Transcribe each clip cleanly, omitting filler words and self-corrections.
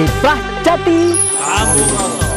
Kiprah Jati. Kamu Roto.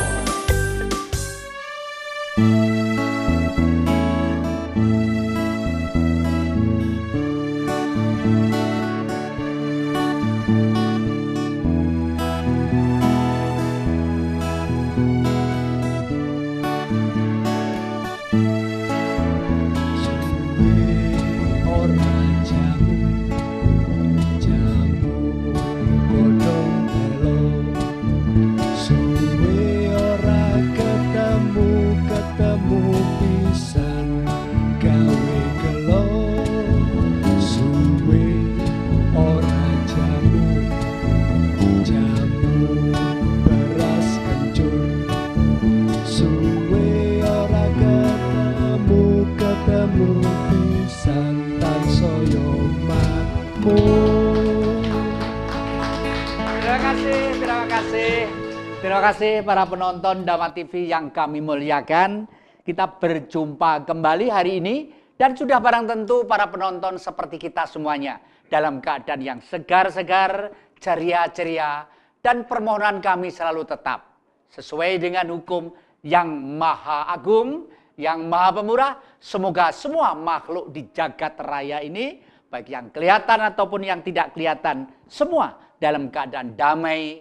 Terima kasih para penonton Dama TV yang kami muliakan. Kita berjumpa kembali hari ini dan sudah barang tentu para penonton seperti kita semuanya dalam keadaan yang segar-segar, ceria-ceria, dan permohonan kami selalu tetap sesuai dengan hukum yang maha agung, yang maha pemurah. Semoga semua makhluk di jagat raya ini, baik yang kelihatan ataupun yang tidak kelihatan, semua dalam keadaan damai,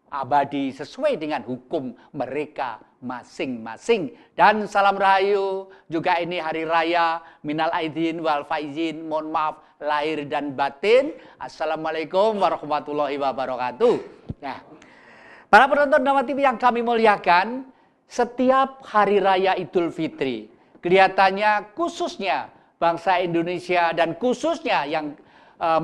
abadi sesuai dengan hukum mereka masing-masing. Dan salam rahayu, juga ini hari raya minal aidin wal faizin, mohon maaf lahir dan batin. Assalamualaikum warahmatullahi wabarakatuh. Nah, para penonton Dama TV yang kami muliakan, setiap hari raya Idul Fitri kelihatannya khususnya bangsa Indonesia dan khususnya yang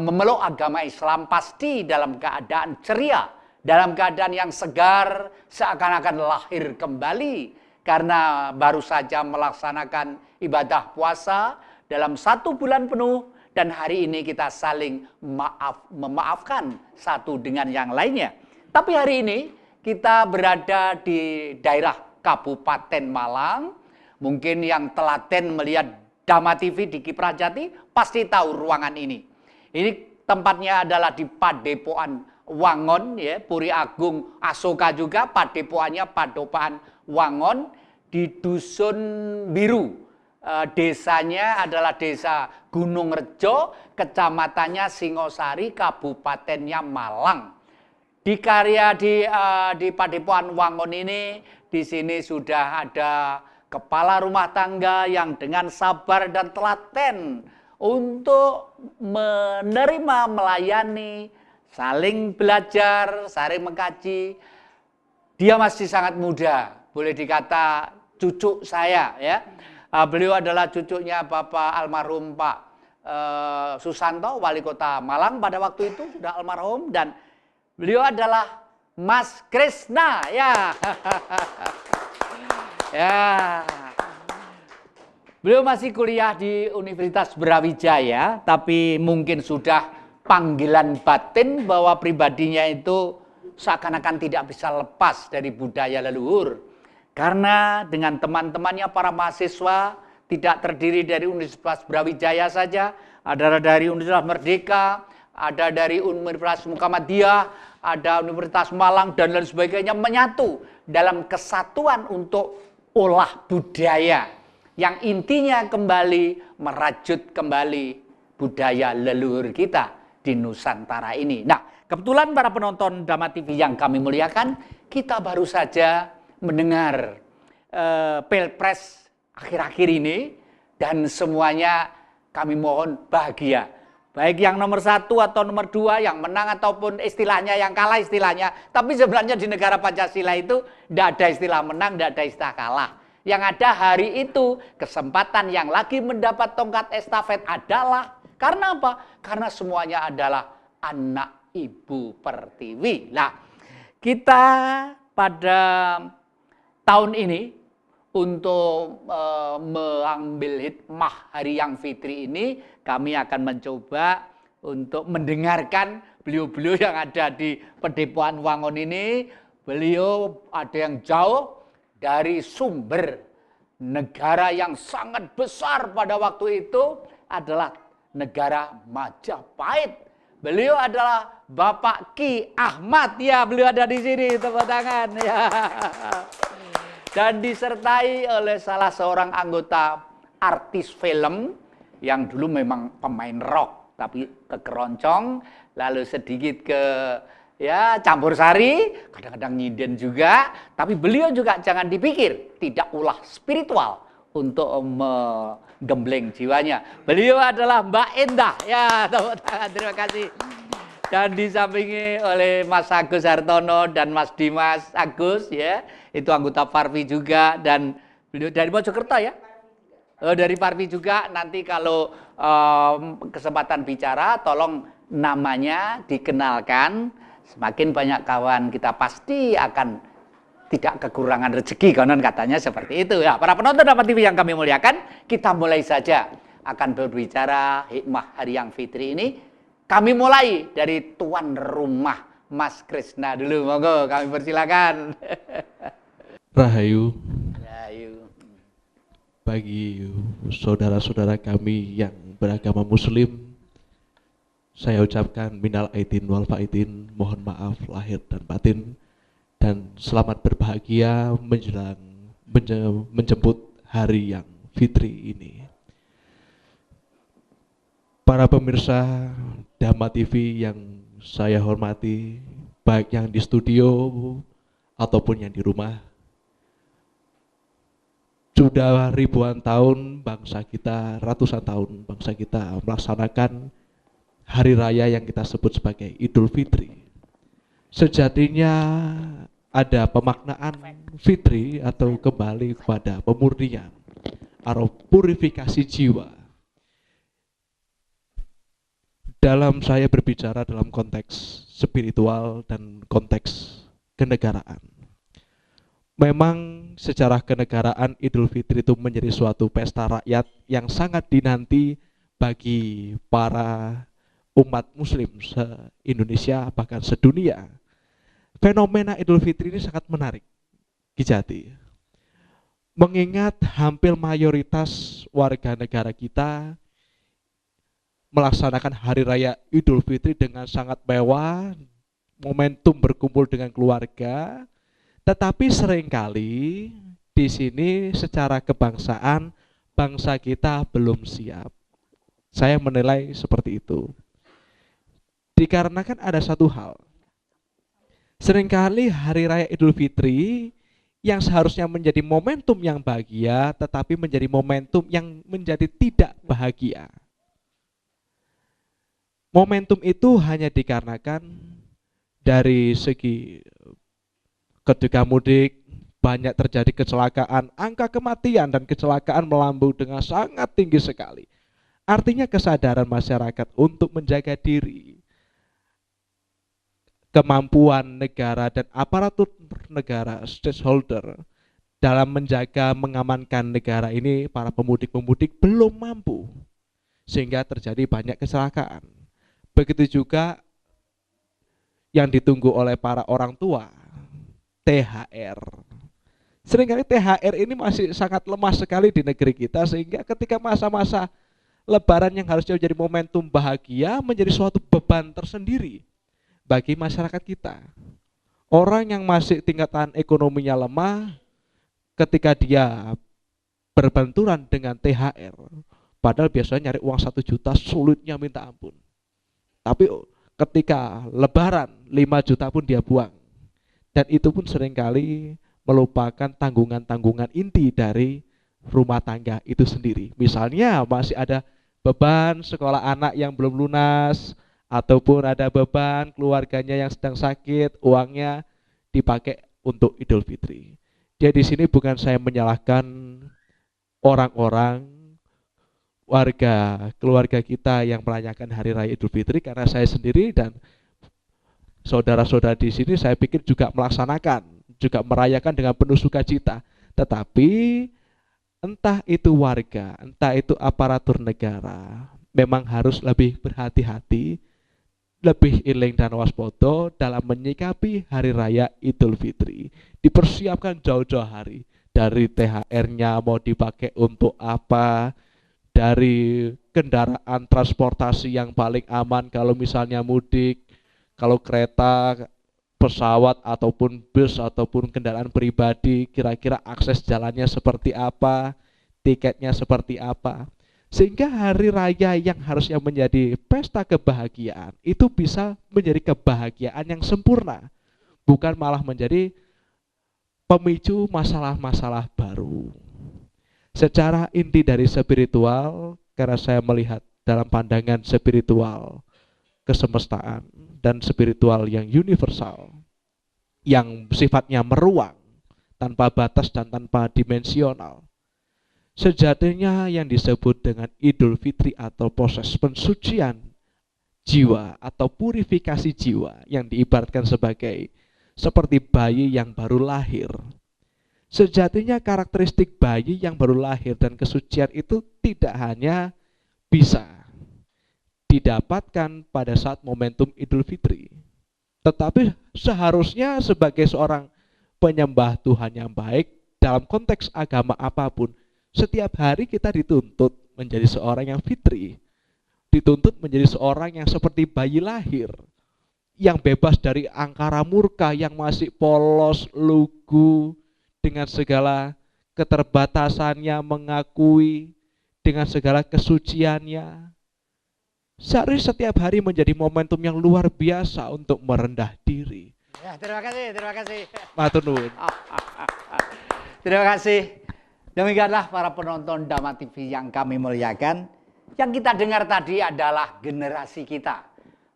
memeluk agama Islam pasti dalam keadaan ceria, dalam keadaan yang segar, seakan-akan lahir kembali. Karena baru saja melaksanakan ibadah puasa dalam 1 bulan penuh. Dan hari ini kita saling memaafkan satu dengan yang lainnya. Tapi hari ini kita berada di daerah Kabupaten Malang. Mungkin yang telaten melihat Dama TV di Kiprah Jati pasti tahu ruangan ini. Ini tempatnya adalah di Padepokan Wangon, ya, Puri Agung Asoka juga, padepokannya Padepokan Wangon di Dusun Biru. Desanya adalah Desa Gunung Rejo, kecamatannya Singosari, Kabupatennya Malang. Di Padepokan Wangon ini, di sini sudah ada kepala rumah tangga yang dengan sabar dan telaten untuk menerima, melayani, saling belajar, saling mengkaji. Dia masih sangat muda, boleh dikata cucu saya, ya. Beliau adalah cucunya Bapak almarhum Pak Susanto, wali kota Malang pada waktu itu sudah almarhum, dan beliau adalah Mas Krisna, ya. Ya. Beliau masih kuliah di Universitas Brawijaya, tapi mungkin sudah panggilan batin bahwa pribadinya itu seakan-akan tidak bisa lepas dari budaya leluhur. Karena dengan teman-temannya para mahasiswa tidak terdiri dari Universitas Brawijaya saja, ada dari Universitas Merdeka, ada dari Universitas Muhammadiyah, ada Universitas Malang, dan lain sebagainya, menyatu dalam kesatuan untuk olah budaya yang intinya kembali merajut kembali budaya leluhur kita di Nusantara ini. Nah, kebetulan para penonton Dama TV yang kami muliakan, kita baru saja mendengar Pilpres akhir-akhir ini, dan semuanya kami mohon bahagia. Baik yang nomor 1 atau nomor 2, yang menang ataupun istilahnya yang kalah istilahnya. Tapi sebenarnya di negara Pancasila itu tidak ada istilah menang, tidak ada istilah kalah. Yang ada hari itu, kesempatan yang lagi mendapat tongkat estafet adalah, karena apa? Karena semuanya adalah anak Ibu Pertiwi. Nah, kita pada tahun ini untuk mengambil hikmah hari yang fitri ini, kami akan mencoba untuk mendengarkan beliau-beliau yang ada di Padepokan Wangon ini. Beliau ada yang jauh dari sumber negara yang sangat besar pada waktu itu adalah negara Majapahit. Beliau adalah Bapak Ki Ahmad. Ya, beliau ada di sini, tepuk tangan ya. Dan disertai oleh salah seorang anggota artis film yang dulu memang pemain rock tapi kekeroncong, lalu sedikit ke ya campur sari, kadang-kadang nyinden juga, tapi beliau juga jangan dipikir tidak ulah spiritual untuk menggembleng jiwanya. Beliau adalah Mbak Endah. Ya, tepuk tangan, terima kasih. Dan disampingi oleh Mas Agus Hartono dan Mas Dimas Agus, ya, itu anggota Parvi juga, dan beliau dari Mojokerto ya. Dari Parvi juga. Nanti kalau kesempatan bicara, tolong namanya dikenalkan. Semakin banyak kawan kita pasti akan tidak kekurangan rezeki, konon katanya seperti itu ya. Para penonton Damat TV yang kami muliakan, kita mulai saja akan berbicara hikmah hari yang fitri ini. Kami mulai dari tuan rumah Mas Krisna dulu, monggo kami persilakan. Rahayu. Rahayu. Bagi saudara-saudara kami yang beragama Muslim, saya ucapkan minal aidin wal faidin, mohon maaf lahir dan batin, dan selamat berbahagia menjelang menjemput hari yang fitri ini. Para pemirsa Dhamma TV yang saya hormati, baik yang di studio ataupun yang di rumah, sudah ribuan tahun bangsa kita, ratusan tahun bangsa kita melaksanakan hari raya yang kita sebut sebagai Idul Fitri. Sejatinya ada pemaknaan fitri atau kembali kepada pemurnian atau purifikasi jiwa. Dalam saya berbicara dalam konteks spiritual dan konteks kenegaraan. Memang secara kenegaraan Idul Fitri itu menjadi suatu pesta rakyat yang sangat dinanti bagi para umat Muslim se-Indonesia bahkan sedunia. Fenomena Idul Fitri ini sangat menarik, Ki Jati. Mengingat hampir mayoritas warga negara kita melaksanakan hari raya Idul Fitri dengan sangat mewah, momentum berkumpul dengan keluarga, tetapi seringkali di sini secara kebangsaan bangsa kita belum siap. Saya menilai seperti itu. Dikarenakan ada satu hal. Seringkali hari raya Idul Fitri yang seharusnya menjadi momentum yang bahagia, tetapi menjadi momentum yang menjadi tidak bahagia. Momentum itu hanya dikarenakan dari segi ketika mudik banyak terjadi kecelakaan, angka kematian dan kecelakaan melambung dengan sangat tinggi sekali. Artinya kesadaran masyarakat untuk menjaga diri, kemampuan negara dan aparatur negara, stakeholder dalam menjaga mengamankan negara ini, para pemudik-pemudik belum mampu, sehingga terjadi banyak kecelakaan. Begitu juga yang ditunggu oleh para orang tua, THR. Seringkali THR ini masih sangat lemah sekali di negeri kita, sehingga ketika masa-masa Lebaran yang harusnya menjadi momentum bahagia menjadi suatu beban tersendiri bagi masyarakat kita. Orang yang masih tingkatan ekonominya lemah, ketika dia berbenturan dengan THR, padahal biasanya nyari uang 1 juta sulitnya minta ampun. Tapi ketika Lebaran 5 juta pun dia buang. Dan itu pun seringkali melupakan tanggungan-tanggungan inti dari rumah tangga itu sendiri. Misalnya masih ada beban sekolah anak yang belum lunas, ataupun ada beban keluarganya yang sedang sakit, uangnya dipakai untuk Idul Fitri. Jadi di sini bukan saya menyalahkan orang-orang warga keluarga kita yang merayakan hari raya Idul Fitri, karena saya sendiri dan saudara-saudara di sini saya pikir juga melaksanakan, juga merayakan dengan penuh sukacita. Tetapi entah itu warga, entah itu aparatur negara, memang harus lebih berhati-hati, lebih iling dan waspada dalam menyikapi hari raya Idul Fitri. Dipersiapkan jauh-jauh hari, dari THR-nya mau dipakai untuk apa, dari kendaraan transportasi yang paling aman kalau misalnya mudik, kalau kereta, pesawat ataupun bus ataupun kendaraan pribadi, kira-kira akses jalannya seperti apa, tiketnya seperti apa. Sehingga hari raya yang harusnya menjadi pesta kebahagiaan itu bisa menjadi kebahagiaan yang sempurna, bukan malah menjadi pemicu masalah-masalah baru. Secara inti dari spiritual, karena saya melihat dalam pandangan spiritual kesemestaan dan spiritual yang universal, yang sifatnya meruang, tanpa batas dan tanpa dimensional. Sejatinya yang disebut dengan Idul Fitri atau proses pensucian jiwa atau purifikasi jiwa yang diibaratkan sebagai seperti bayi yang baru lahir. Sejatinya karakteristik bayi yang baru lahir dan kesucian itu tidak hanya bisa didapatkan pada saat momentum Idul Fitri, tetapi seharusnya sebagai seorang penyembah Tuhan yang baik dalam konteks agama apapun, setiap hari kita dituntut menjadi seorang yang fitri, dituntut menjadi seorang yang seperti bayi lahir, yang bebas dari angkara murka, yang masih polos, lugu, dengan segala keterbatasannya, mengakui dengan segala kesuciannya. Seharusnya setiap hari menjadi momentum yang luar biasa untuk merendah diri. Ya, terima kasih, terima kasih. Matur nuwun. Terima kasih. Demikianlah para penonton Dhamma TV yang kami muliakan. Yang kita dengar tadi adalah generasi kita.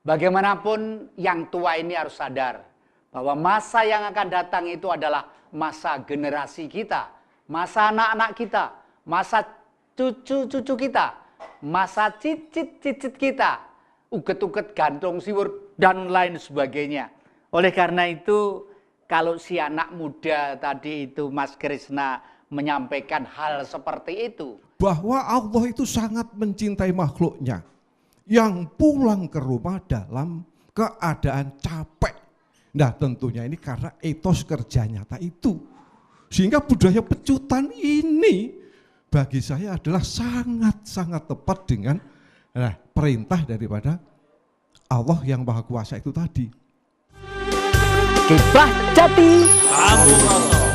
Bagaimanapun yang tua ini harus sadar bahwa masa yang akan datang itu adalah masa generasi kita, masa anak-anak kita, masa cucu-cucu kita, masa cicit-cicit kita, uget-uget gantung siwur dan lain sebagainya. Oleh karena itu, kalau si anak muda tadi itu Mas Krisna menyampaikan hal seperti itu, bahwa Allah itu sangat mencintai makhluknya yang pulang ke rumah dalam keadaan capek. Nah tentunya ini karena etos kerja nyata itu. Sehingga budaya pecutan ini bagi saya adalah sangat-sangat tepat dengan perintah daripada Allah yang Maha Kuasa itu tadi. Kiblah Jati. Abu